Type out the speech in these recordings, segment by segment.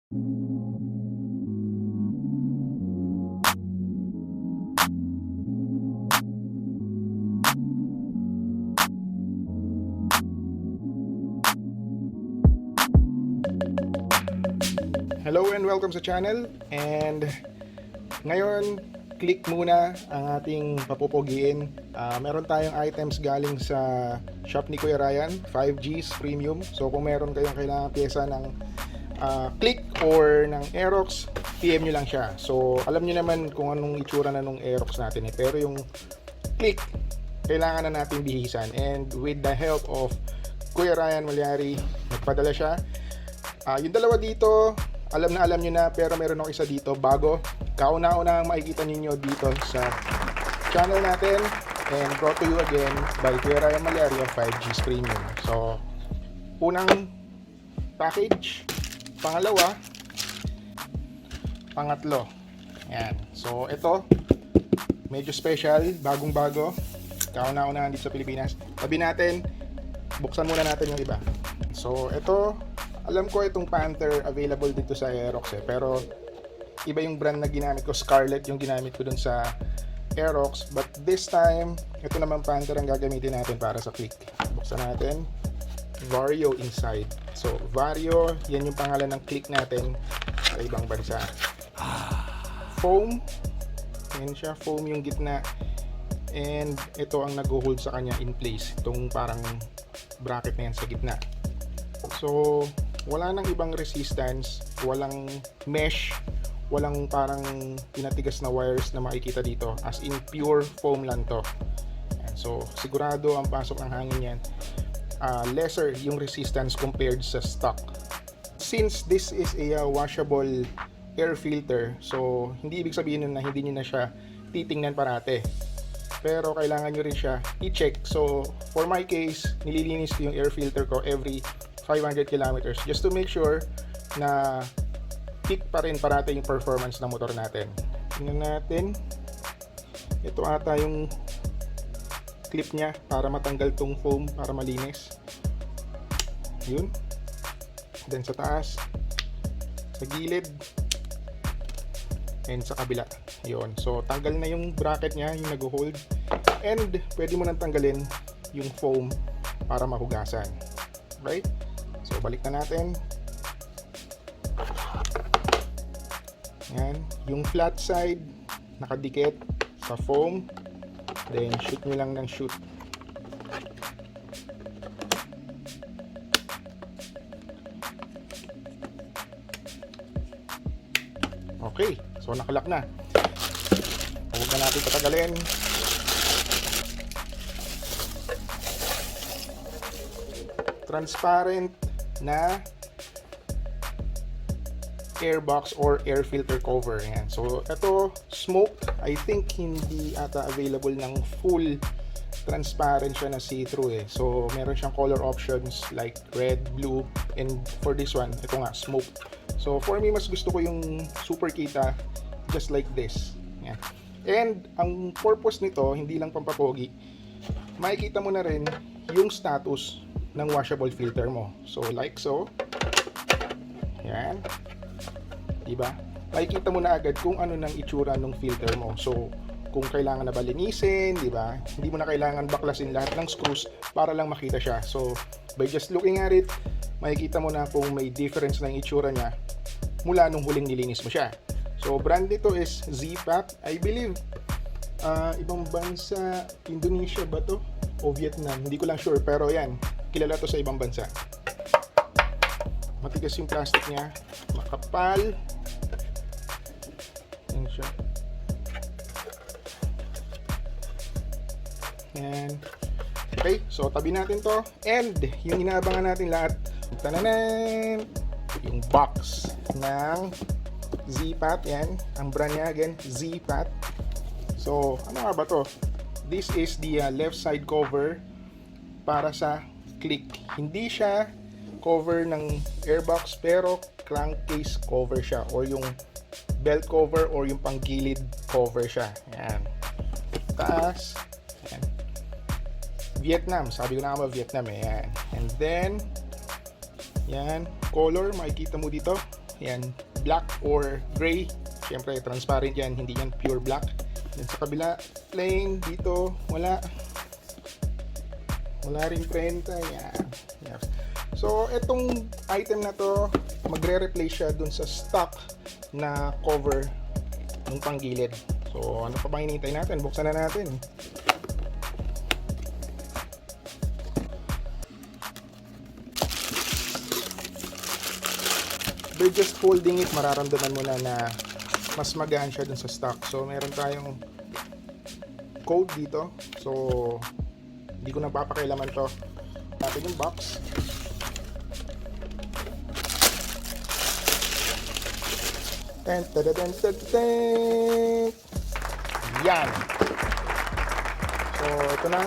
Hello and welcome sa channel. And ngayon, click muna ang ating papupugiin. Meron tayong items galing sa shop ni Kuya Ryan, 5Gs Premium. So kung meron kayong kailangan pyesa ng click or ng aerox, PM nyo lang siya. So alam nyo naman kung anong itsura na nung aerox natin pero yung click, kailangan na natin bihisan. And with the help of Kuya Ryan Malyari, nagpadala siya. Yung dalawa dito, alam nyo na, pero meron ako isa dito bago. Kauna-una ang makikita ninyo dito sa channel natin, and brought to you again by Kuya Ryan Malyari of 5Gs Premium. So unang package, pangalawa, pangatlo. Yan. So ito, medyo special, bagong-bago, kauna-una dito sa Pilipinas. Tabi natin, buksan muna natin yung iba. So ito, alam ko itong Panther available dito sa aerox pero iba yung brand na ginamit ko. Scarlett yung ginamit ko dun sa aerox, but this time ito naman Panther ang gagamitin natin para sa click. Buksan natin, Vario inside. So Vario, yan yung pangalan ng click natin sa ibang bansa. Foam, yan siya, foam yung gitna, and ito ang nag-hold sa kanya in place, itong parang bracket na yan sa gitna. So wala nang ibang resistance, walang mesh, walang parang pinatigas na wires na makikita dito, as in pure foam lang to. Ayan, so sigurado ang pasok ng hangin yan. Lesser yung resistance compared sa stock. Since this is a washable air filter, so hindi ibig sabihin nun na hindi nyo na siya titingnan parate, pero kailangan nyo rin siya i-check. So for my case, nililinis ko yung air filter ko every 500 kilometers just to make sure na peak pa rin parate yung performance ng motor natin. Tingnan natin, ito ata yung clip nya para matanggal tong foam, para malinis. Yun. Then sa taas, sa gilid, and sa kabila. Yun. So tanggal na yung bracket nya, yung nag-hold, and pwede mo nang tanggalin yung foam para mahugasan. Right? So balik na natin. Yan, yung flat side nakadikit sa foam, then shoot nyo lang ng shoot. Okay, so nakalak na. Huwag na natin patagalin. Transparent na airbox or air filter cover. Yan. So ito, smoke, I think hindi ata available ng full transparent siya na see-through So meron siyang color options like red, blue, and for this one, ito nga, smoke. So for me, mas gusto ko yung super kita just like this. Yan. And ang purpose nito, hindi lang pampapogi, makikita mo na rin yung status ng washable filter mo. So like so, yan, diba? Makikita mo na agad kung ano nang itsura ng filter mo. So kung kailangan na ba linisin, diba? Hindi mo na kailangan baklasin lahat ng screws para lang makita siya. So by just looking at it, makikita mo na kung may difference ng itsura niya mula nung huling nilinis mo siya. So brand nito is ZHI, I believe. Ibang bansa, Indonesia ba to? O Vietnam, hindi ko lang sure, pero yan, kilala to sa ibang bansa. Matigas yung plastic niya, makapal. Yan siya. Yan. Okay, so tabi natin to. And yung inaabangan natin lahat, tananan, yung box ng ZHI. Yan, ang brand niya again, ZHI. So ano nga ba to? This is the left side cover para sa click. Hindi siya cover ng airbox, pero crankcase cover siya, or yung belt cover or yung panggilid cover siya. Yan. Taas. Yan. Vietnam. Sabi ko na nga Vietnam Yan. And then, yan. Color. Makikita mo dito. Yan, black or gray. Siyempre, transparent yan, hindi yan pure black. Yan sa kabila, plain. Dito, wala. Wala rin prenta. Yan. Yes. So, itong item na to, magre-replace siya dun sa stock na cover ng panggilid. So, ano pa ba hinihintay natin? Buksan na natin. By just holding it, mararamdaman mo na mas magaan siya dun sa stock. So, meron tayong code dito. So, hindi ko na papakialaman to. Natin yung box. Yan. So, ito na.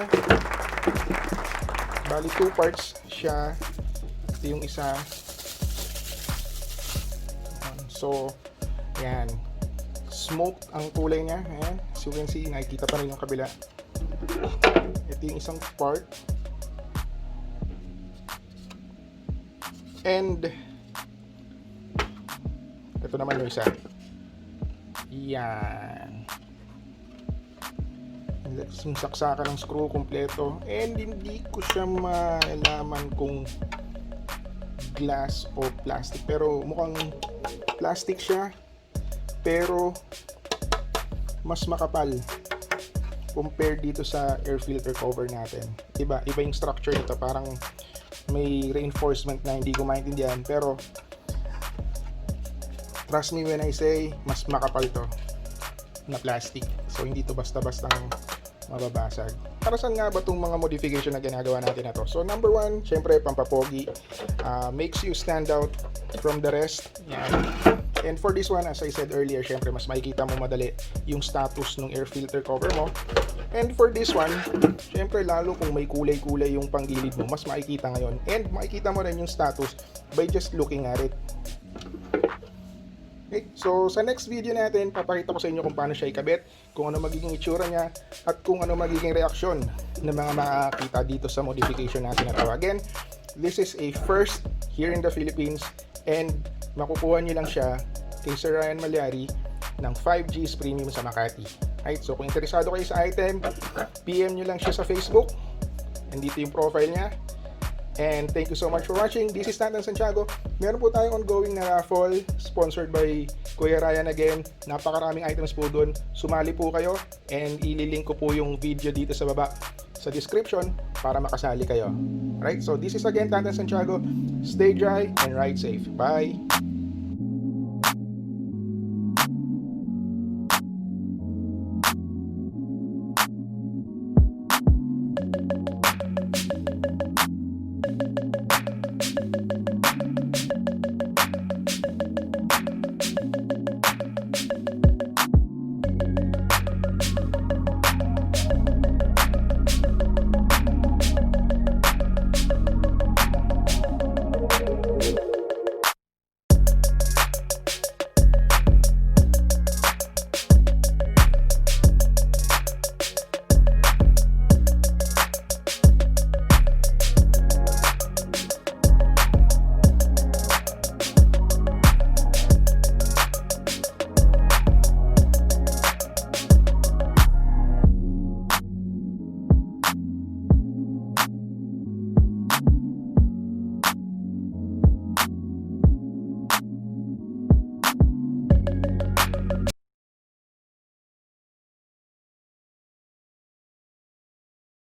Bali, 2 parts siya. Ito yung isa. So, yan. Smoked ang kulay niya. Ayan. As you can see, nakikita pa rin yung kabila. Ito yung isang part. And, ito naman yung isa. Yan. Yung saksakan ng screw kompleto. And, hindi ko siya malaman kung glass o plastic. Pero, mukhang plastic siya, pero mas makapal compared dito sa air filter cover natin. Iba yung structure nito, parang may reinforcement na hindi ko maintindihan, pero trust me when I say mas makapal to na plastic. So hindi to basta-bastang mababasag. Para saan nga ba itong mga modification na ginagawa natin na to? So number 1, syempre pampapogi, makes you stand out from the rest. Yan. And for this one, as I said earlier, syempre mas makikita mo madali yung status ng air filter cover mo. And for this one, syempre lalo kung may kulay-kulay yung panggilid mo, mas makikita ngayon. And makikita mo rin yung status by just looking at it. Okay, so sa next video natin, papakita ko sa inyo kung paano siya ikabit, kung ano magiging itsura niya, at kung ano magiging reaksyon ng mga makakita dito sa modification natin na to. Again, this is a first here in the Philippines, and makukuha nyo lang siya kay Sir Ryan Malyari ng 5Gs Premium sa Makati. Right, so kung interesado kayo sa item, PM nyo lang siya sa Facebook, nandito yung profile niya. And thank you so much for watching. This is Tantan Santiago. Meron po tayong ongoing na raffle sponsored by Kuya Ryan again. Napakaraming items po doon. Sumali po kayo and ililink ko po yung video dito sa baba sa description para makasali kayo. Right? So this is again Tantan Santiago. Stay dry and ride safe. Bye!